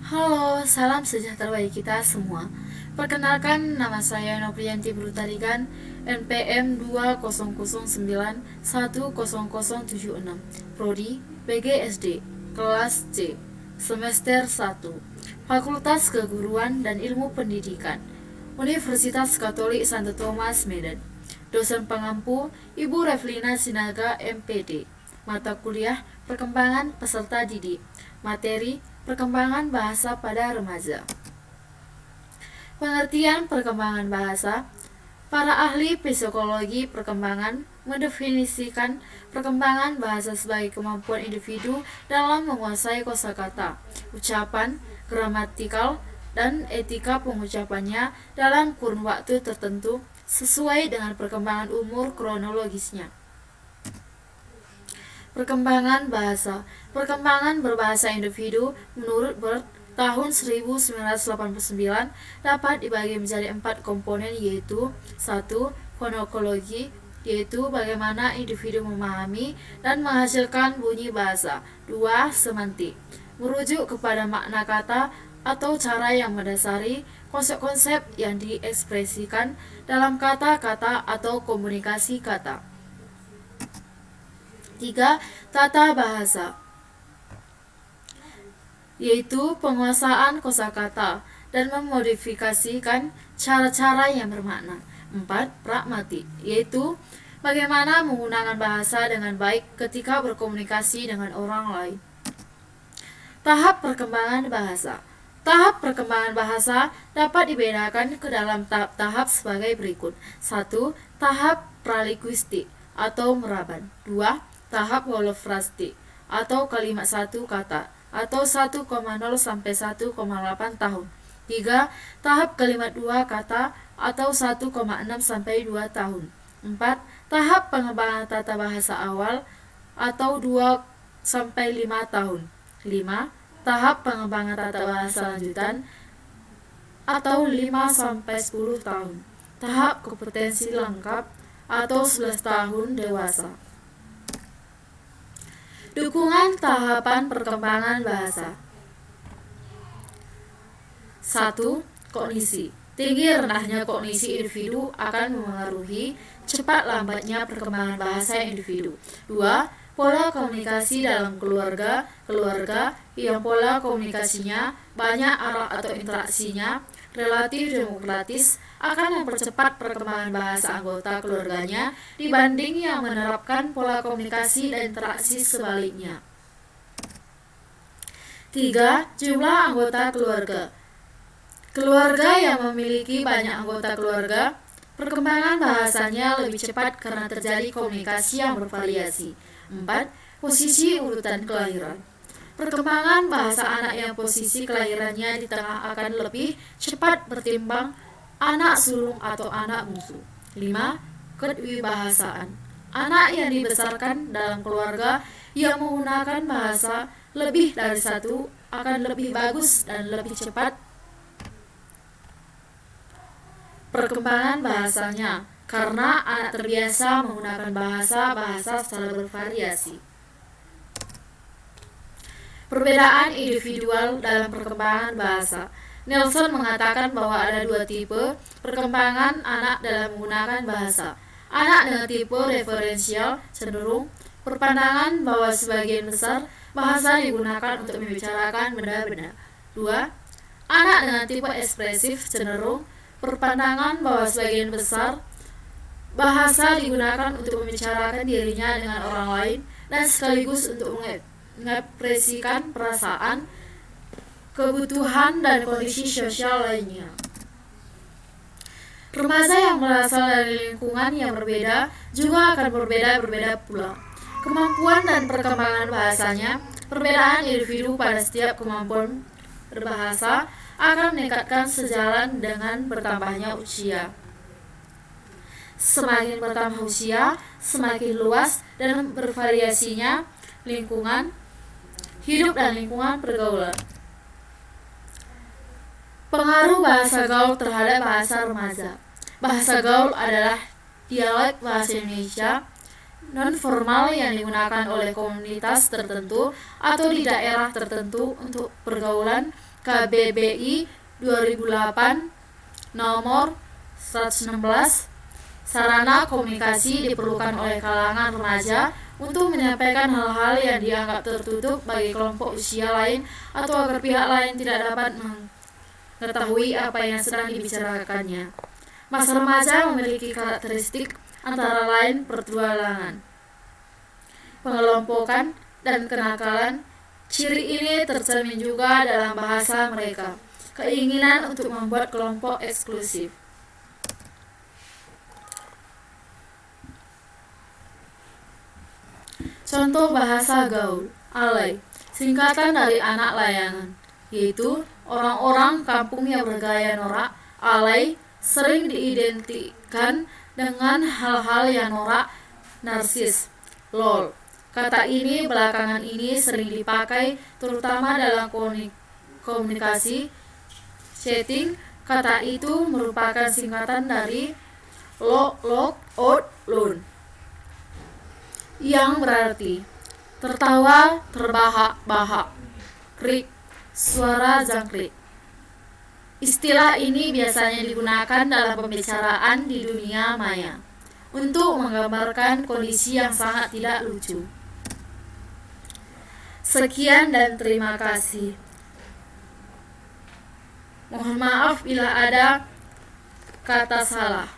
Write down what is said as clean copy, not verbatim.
Halo, salam sejahtera bagi kita semua. Perkenalkan, nama saya Noprianti Brutarigan, NPM 200910076, Prodi BGSD, kelas C, semester 1, Fakultas Keguruan dan Ilmu Pendidikan, Universitas Katolik Santo Thomas Medan. Dosen pengampu Ibu Revlina Sinaga MPD. Mata kuliah Perkembangan Peserta Didik. Materi Perkembangan bahasa pada remaja. Pengertian perkembangan bahasa. Para ahli psikologi perkembangan mendefinisikan perkembangan bahasa sebagai kemampuan individu dalam menguasai kosakata, ucapan, gramatikal, dan etika pengucapannya dalam kurun waktu tertentu sesuai dengan perkembangan umur kronologisnya. Perkembangan bahasa. Perkembangan berbahasa individu menurut Bert tahun 1989 dapat dibagi menjadi 4 komponen, yaitu 1. Fonologi, yaitu bagaimana individu memahami dan menghasilkan bunyi bahasa. 2. Semantik, merujuk kepada makna kata atau cara yang mendasari konsep-konsep yang diekspresikan dalam kata-kata atau komunikasi kata. 3. Tata bahasa, yaitu penguasaan kosakata dan memodifikasikan cara-cara yang bermakna. 4. Pragmatik, yaitu bagaimana menggunakan bahasa dengan baik ketika berkomunikasi dengan orang lain. Tahap perkembangan bahasa. Tahap perkembangan bahasa dapat dibedakan ke dalam tahap-tahap sebagai berikut. 1. Tahap pralinguistik atau meraban. 2. Tahap holofrastik atau kalimat satu kata atau 1,0 sampai 1,8 tahun. 3. Tahap kalimat dua kata atau 1,6 sampai 2 tahun. 4. Tahap pengembangan tata bahasa awal atau 2 sampai 5 tahun. 5. Tahap pengembangan tata bahasa lanjutan atau 5 sampai 10 tahun. Tahap kompetensi lengkap atau 11 tahun dewasa. Dukungan tahapan perkembangan bahasa. 1. Kognisi. Tinggi rendahnya kognisi individu akan memengaruhi cepat lambatnya perkembangan bahasa individu. 2. Pola komunikasi dalam keluarga yang pola komunikasinya banyak arah atau interaksinya relatif demokratis akan mempercepat perkembangan bahasa anggota keluarganya dibanding yang menerapkan pola komunikasi dan interaksi sebaliknya. 3. Jumlah anggota keluarga. Keluarga yang memiliki banyak anggota keluarga, perkembangan bahasanya lebih cepat karena terjadi komunikasi yang bervariasi. 4. Posisi urutan kelahiran. Perkembangan bahasa anak yang posisi kelahirannya di tengah akan lebih cepat bertimbang anak sulung atau anak bungsu. 5. Kedwibahasaan. Anak yang dibesarkan dalam keluarga yang menggunakan bahasa lebih dari satu akan lebih bagus dan lebih cepat perkembangan bahasanya karena anak terbiasa menggunakan bahasa secara bervariasi. Perbedaan individual dalam perkembangan bahasa. Nelson mengatakan bahwa ada 2 tipe perkembangan anak dalam menggunakan bahasa. Anak dengan tipe referensial cenderung berpandangan bahwa sebagian besar bahasa digunakan untuk membicarakan benda-benda. 2. Anak dengan tipe ekspresif cenderung berpandangan bahwa sebagian besar bahasa digunakan untuk membicarakan dirinya dengan orang lain dan sekaligus untuk mengekspresikan perasaan, kebutuhan, dan kondisi sosial lainnya. Remaja yang berasal dari lingkungan yang berbeda juga akan berbeda pula. Kemampuan dan perkembangan bahasanya. Perbedaan individu pada setiap kemampuan berbahasa akan meningkatkan sejalan dengan bertambahnya usia. Semakin bertambah usia, semakin luas dan bervariasinya lingkungan hidup dan lingkungan pergaulan. Pengaruh bahasa gaul terhadap bahasa remaja. Bahasa gaul adalah dialek bahasa Indonesia non-formal yang digunakan oleh komunitas tertentu atau di daerah tertentu untuk pergaulan KBBI 2008 nomor 116. Sarana komunikasi diperlukan oleh kalangan remaja untuk menyampaikan hal-hal yang dianggap tertutup bagi kelompok usia lain atau agar pihak lain tidak dapat mengetahui apa yang sedang dibicarakannya. Masa remaja memiliki karakteristik antara lain pertualangan, pengelompokan, dan kenakalan. Ciri ini tercermin juga dalam bahasa mereka, keinginan untuk membuat kelompok eksklusif. Contoh bahasa gaul, alay, singkatan dari anak layangan, yaitu orang-orang kampung yang bergaya norak. Alay sering diidentikan dengan hal-hal yang norak, narsis, lol. Kata ini belakangan ini sering dipakai terutama dalam komunikasi chatting. Kata itu merupakan singkatan dari log, out, loon, yang berarti tertawa terbahak-bahak, krik, suara jangkrik. Istilah ini biasanya digunakan dalam pembicaraan di dunia maya untuk menggambarkan kondisi yang sangat tidak lucu. Sekian dan terima kasih. Mohon maaf bila ada kata salah.